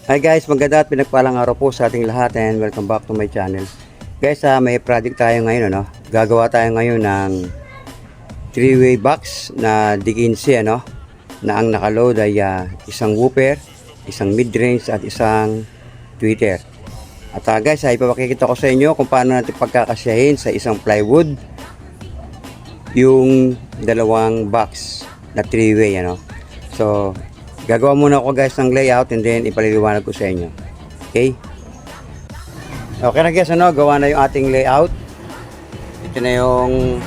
Hi guys, maganda at pinagpalang araw po sa ating lahat and welcome back to my channel. Guys, may project tayo ngayon, ano? Gagawa tayo ngayon ng 3-way box na D15, ano? Na ang nakaload ay isang woofer, isang mid-range at isang tweeter. At guys, ipapakikita ko sa inyo kung paano natin pagkakasyahin sa isang plywood yung dalawang box na 3-way, ano? So, gagawa muna ako guys ng layout and then ipaliliwanag ko sa inyo. Okay? Okay na guys, ano, gawa na yung ating layout. Ito na yung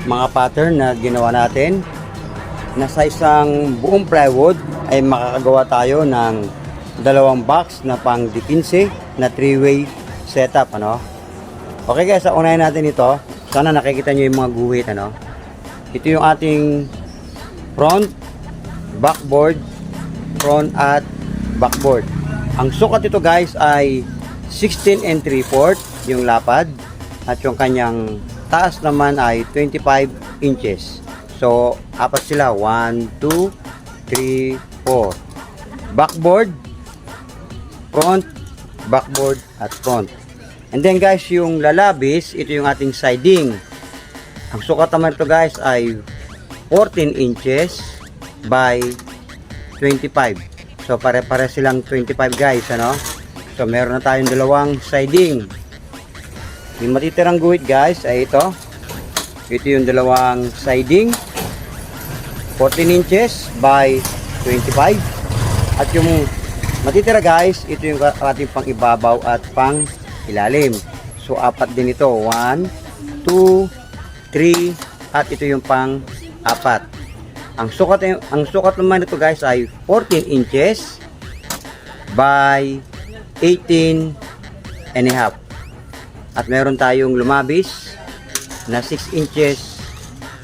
mga pattern na ginawa natin. Nasa isang buong plywood ay makakagawa tayo ng dalawang box na pang D15 na 3-way setup, ano. Okay guys, unahin natin ito. Sana nakikita nyo yung mga guhit, ano. Ito yung ating front, backboard, front at backboard. Ang sukat ito guys ay 16 3/4 yung lapad at yung kanyang taas naman ay 25 inches. So, apat sila. 1, 2, 3, 4. Backboard, front, backboard at front. And then guys, yung lalabis, ito yung ating siding. Ang sukat naman ito guys ay 14 inches by 25. So pare-pare silang 25 guys, ano. So meron na tayong dalawang siding. Yung matitirang guhit guys ay ito. Ito yung dalawang siding, 14 inches by 25. At yung matitira guys, ito yung ating pang ibabaw at pang ilalim. So apat din ito, 1, 2, 3 at ito yung pang apat. Ang sukat naman ito guys ay 14 inches by 18 and a half. At meron tayong lumabis na 6 inches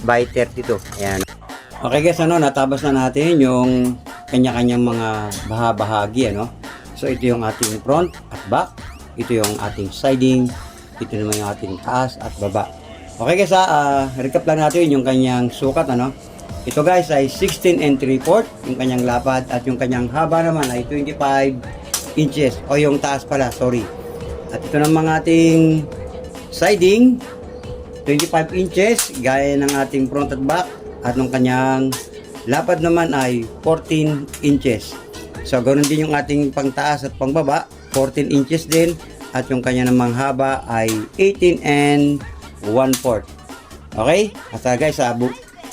by 32. Ayan. Okay guys, ano, natabas na natin yung kanya-kanyang mga bahagi, ano. So ito yung ating front at back. Ito yung ating siding. Ito naman yung ating taas at baba. Okay guys, recap lang natin yung kanyang sukat, ano. Ito guys ay 16 3/4 yung kanyang lapad at yung kanyang haba naman ay 25 inches o yung taas pala, sorry. At ito naman ating siding, 25 inches gaya ng ating front at back at yung kanyang lapad naman ay 14 inches. So ganoon din yung ating pangtaas at pangbaba, 14 inches din at yung kanya namang haba ay 18 and 1/4. Okay? At guys,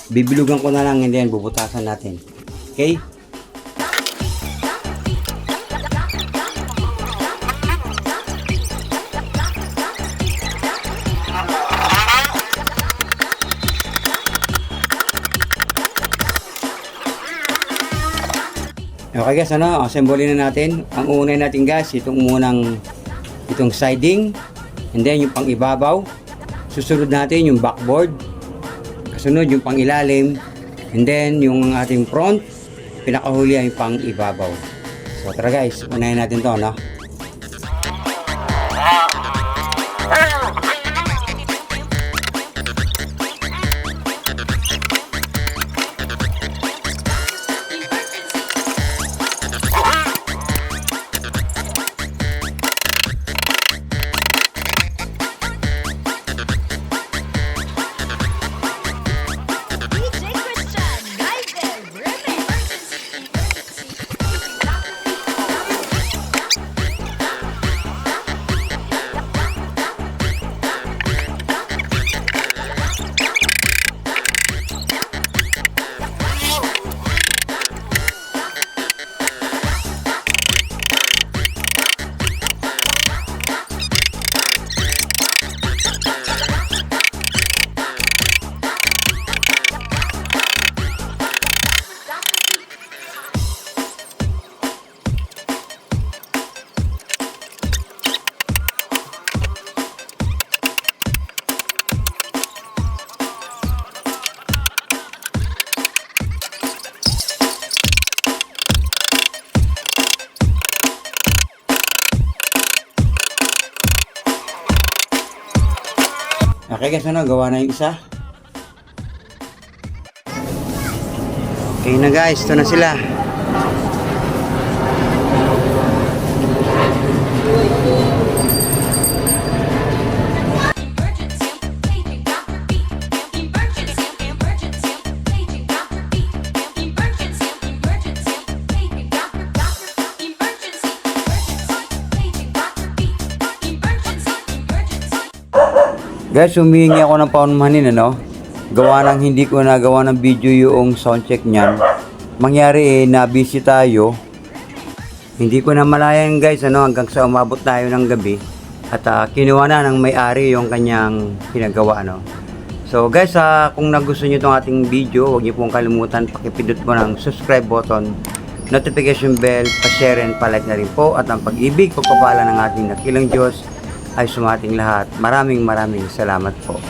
bibilugan ko na lang and then bubutasan natin. Okay? Okay guys, ano, assemble na natin. Ang unay natin guys, itong siding and then yung pang ibabaw. Susunod natin yung backboard. Kasunod yung pang ilalim, and then yung ating front, pinakahuli ay pang ibabaw. So tara guys, unahin natin to, no? Okay guys, ano, gawa na yung isa. Okay na guys, ito na sila. Guys, humihingi ako ng paumanhin, ano? Gawa ng hindi ko nagawa ng video yung soundcheck niyan. Mangyari na busy tayo. Hindi ko na malayan guys, ano, hanggang sa umabot tayo ng gabi. At kinuha na ng may-ari yung kanyang pinagawa, ano. So guys, kung nagustuhan nyo itong ating video, huwag niyo pong kalimutan pakipindot mo ng subscribe button, notification bell, pa-share and pa-like na rin po. At ang pag-ibig, pagpapala ng ating dakilang Diyos ay sumating lahat. Maraming salamat po.